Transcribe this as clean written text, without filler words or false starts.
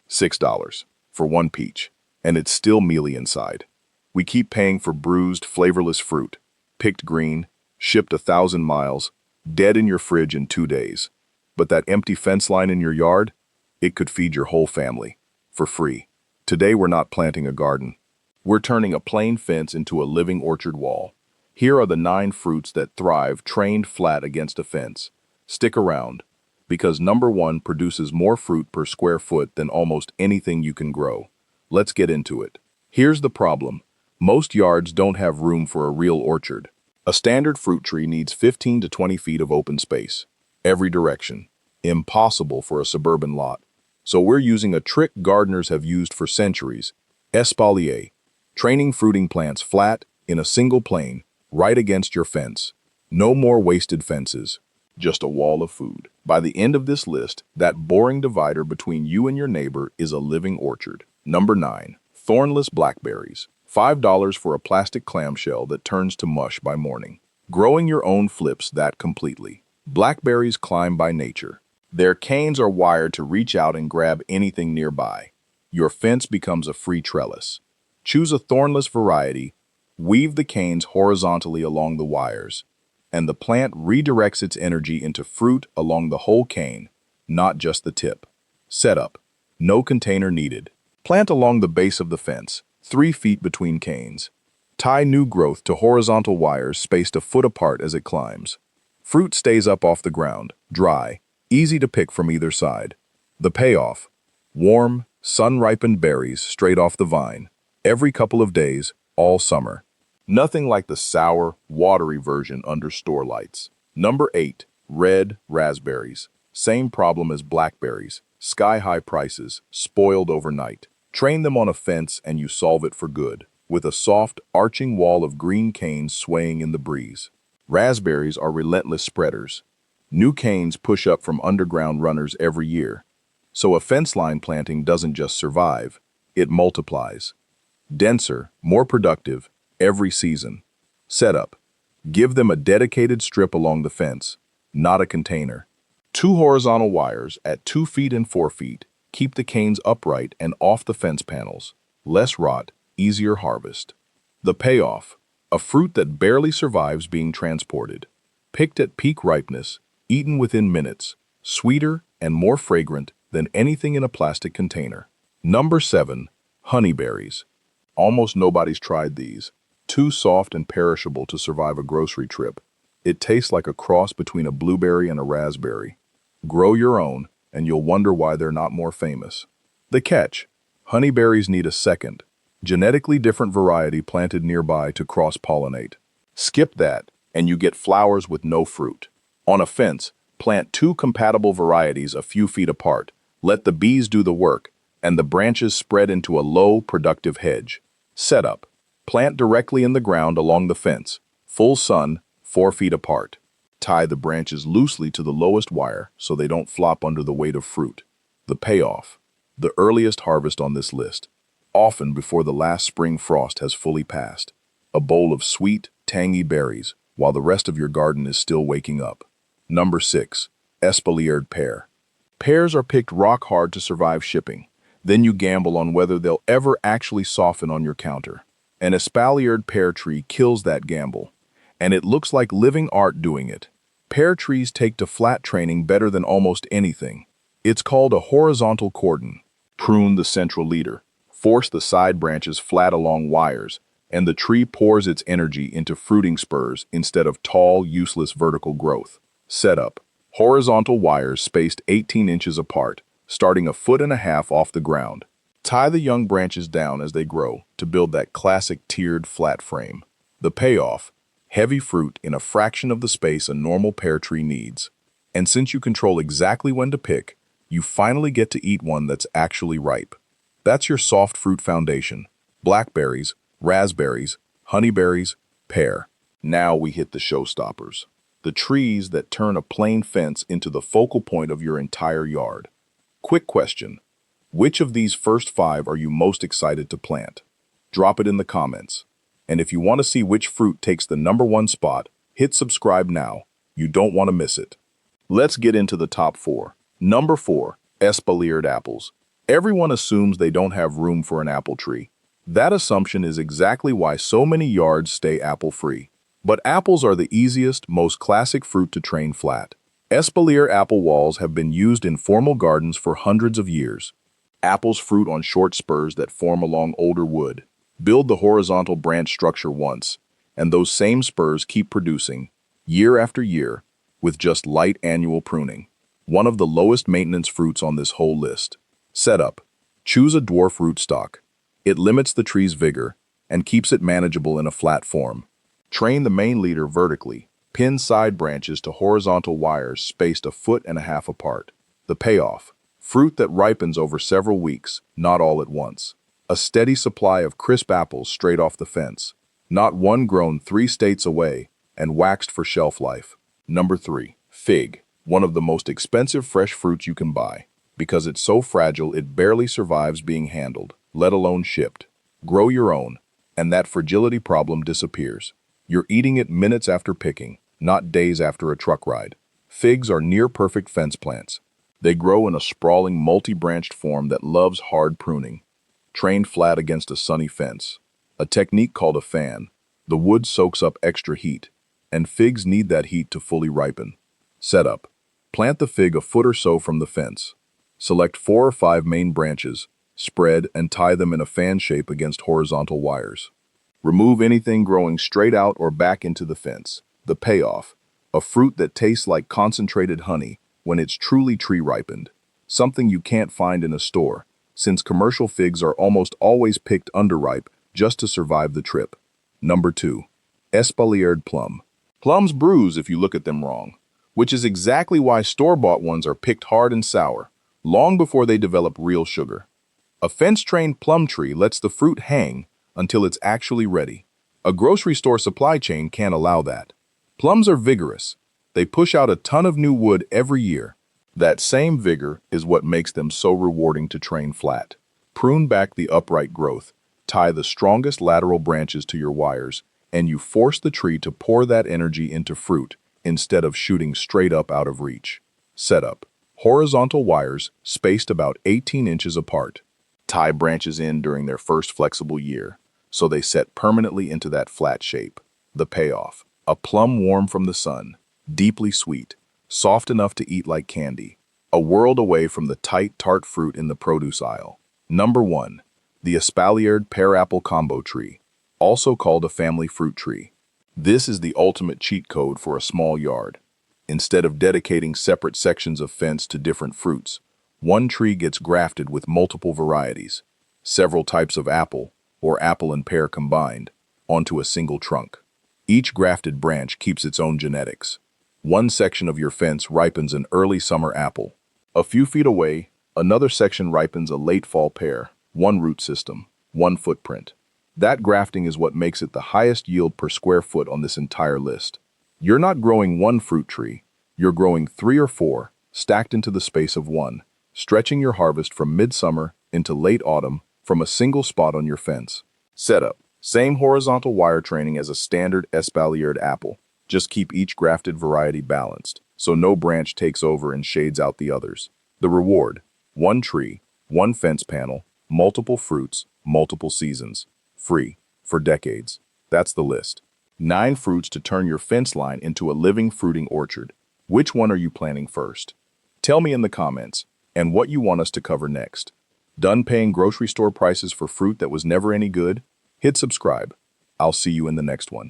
$6 for one peach, and it's still mealy inside. We keep paying for bruised, flavorless fruit, picked green, shipped 1,000 miles, dead in your fridge in 2 days. But that empty fence line in your yard, it could feed your whole family, for free. Today we're not planting a garden. We're turning a plain fence into a living orchard wall. Here are the 9 fruits that thrive trained flat against a fence. Stick around, because number 1 produces more fruit per square foot than almost anything you can grow. Let's get into it. Here's the problem. Most yards don't have room for a real orchard. A standard fruit tree needs 15 to 20 feet of open space, every direction. Impossible for a suburban lot. So we're using a trick gardeners have used for centuries, Espalier, training fruiting plants flat in a single plane, right against your fence. No more wasted fences, just a wall of food. By the end of this list, that boring divider between you and your neighbor is a living orchard. Number 9, thornless blackberries. $5 for a plastic clamshell that turns to mush by morning. Growing your own flips that completely. Blackberries climb by nature. Their canes are wired to reach out and grab anything nearby. Your fence becomes a free trellis. Choose a thornless variety, weave the canes horizontally along the wires, and the plant redirects its energy into fruit along the whole cane, not just the tip. Setup. No container needed. Plant along the base of the fence, 3 feet between canes. Tie new growth to horizontal wires spaced a foot apart as it climbs. Fruit stays up off the ground, dry, easy to pick from either side. The payoff: warm, sun-ripened berries straight off the vine, every couple of days, all summer. Nothing like the sour, watery version under store lights. Number 8, red raspberries. Same problem as blackberries, sky-high prices, spoiled overnight. Train them on a fence and you solve it for good, with a soft, arching wall of green canes swaying in the breeze. Raspberries are relentless spreaders. New canes push up from underground runners every year. So a fence line planting doesn't just survive, it multiplies. Denser, more productive, every season. Setup. Give them a dedicated strip along the fence, not a container. 2 horizontal wires at 2 feet and 4 feet keep the canes upright and off the fence panels. Less rot, easier harvest. The payoff: a fruit that barely survives being transported. Picked at peak ripeness, eaten within minutes, sweeter and more fragrant than anything in a plastic container. Number 7, honeyberries. Almost nobody's tried these. Too soft and perishable to survive a grocery trip. It tastes like a cross between a blueberry and a raspberry. Grow your own, and you'll wonder why they're not more famous. The catch: honeyberries need a second, genetically different variety planted nearby to cross-pollinate. Skip that, and you get flowers with no fruit. On a fence, plant 2 compatible varieties a few feet apart. Let the bees do the work, and the branches spread into a low, productive hedge. Setup: plant directly in the ground along the fence, full sun, 4 feet apart. Tie the branches loosely to the lowest wire so they don't flop under the weight of fruit. The payoff: the earliest harvest on this list, often before the last spring frost has fully passed. A bowl of sweet, tangy berries, while the rest of your garden is still waking up. Number 6, Espalier pear. Pears are picked rock hard to survive shipping. Then you gamble on whether they'll ever actually soften on your counter. An Espalier pear tree kills that gamble, and it looks like living art doing it. Pear trees take to flat training better than almost anything. It's called a horizontal cordon. Prune the central leader, force the side branches flat along wires, and the tree pours its energy into fruiting spurs instead of tall, useless vertical growth. Setup: horizontal wires spaced 18 inches apart, starting a 1.5 feet off the ground. Tie the young branches down as they grow to build that classic tiered flat frame. The payoff: heavy fruit in a fraction of the space a normal pear tree needs. And since you control exactly when to pick, you finally get to eat one that's actually ripe. That's your soft fruit foundation: blackberries, raspberries, honeyberries, pear. Now we hit the showstoppers. The trees that turn a plain fence into the focal point of your entire yard. Quick question: which of these first 5 are you most excited to plant? Drop it in the comments. And if you want to see which fruit takes the number 1 spot, hit subscribe now. You don't want to miss it. Let's get into the top 4. Number 4, Espalier apples. Everyone assumes they don't have room for an apple tree. That assumption is exactly why so many yards stay apple-free. But apples are the easiest, most classic fruit to train flat. Espalier apple walls have been used in formal gardens for hundreds of years. Apples fruit on short spurs that form along older wood. Build the horizontal branch structure once, and those same spurs keep producing, year after year, with just light annual pruning. One of the lowest maintenance fruits on this whole list. Setup. Choose a dwarf rootstock. It limits the tree's vigor and keeps it manageable in a flat form. Train the main leader vertically. Pin side branches to horizontal wires spaced 1.5 feet apart. The payoff. Fruit that ripens over several weeks, not all at once. A steady supply of crisp apples straight off the fence. Not one grown 3 states away and waxed for shelf life. Number 3. Fig. One of the most expensive fresh fruits you can buy. Because it's so fragile it barely survives being handled, let alone shipped. Grow your own, and that fragility problem disappears. You're eating it minutes after picking, not days after a truck ride. Figs are near-perfect fence plants. They grow in a sprawling, multi-branched form that loves hard pruning. Trained flat against a sunny fence. A technique called a fan. The wood soaks up extra heat, and figs need that heat to fully ripen. Setup. Plant the fig 1 foot or so from the fence. Select 4 or 5 main branches, spread and tie them in a fan shape against horizontal wires. Remove anything growing straight out or back into the fence. The payoff. A fruit that tastes like concentrated honey when it's truly tree ripened. Something you can't find in a store, since commercial figs are almost always picked underripe just to survive the trip. Number 2. Espaliered plum. Plums bruise if you look at them wrong, which is exactly why store-bought ones are picked hard and sour, long before they develop real sugar. A fence-trained plum tree lets the fruit hang until it's actually ready. A grocery store supply chain can't allow that. Plums are vigorous. They push out a ton of new wood every year. That same vigor is what makes them so rewarding to train flat. Prune back the upright growth, tie the strongest lateral branches to your wires, and you force the tree to pour that energy into fruit instead of shooting straight up out of reach. Setup. Horizontal wires spaced about 18 inches apart. Tie branches in during their first flexible year, so they set permanently into that flat shape. The payoff. A plum warm from the sun, deeply sweet, soft enough to eat like candy. A world away from the tight, tart fruit in the produce aisle. Number 1. The Espaliered pear-apple combo tree, also called a family fruit tree. This is the ultimate cheat code for a small yard. Instead of dedicating separate sections of fence to different fruits, one tree gets grafted with multiple varieties, several types of apple, or apple and pear combined, onto a single trunk. Each grafted branch keeps its own genetics. One section of your fence ripens an early summer apple. A few feet away, another section ripens a late fall pear. One root system, one footprint. That grafting is what makes it the highest yield per square foot on this entire list. You're not growing one fruit tree, you're growing 3 or 4, stacked into the space of one, stretching your harvest from midsummer into late autumn from a single spot on your fence. Setup. Same horizontal wire training as a standard espaliered apple. Just keep each grafted variety balanced, so no branch takes over and shades out the others. The reward. One tree, one fence panel, multiple fruits, multiple seasons. Free. For decades. That's the list. 9 fruits to turn your fence line into a living fruiting orchard. Which one are you planning first? Tell me in the comments, and what you want us to cover next. Done paying grocery store prices for fruit that was never any good? Hit subscribe. I'll see you in the next one.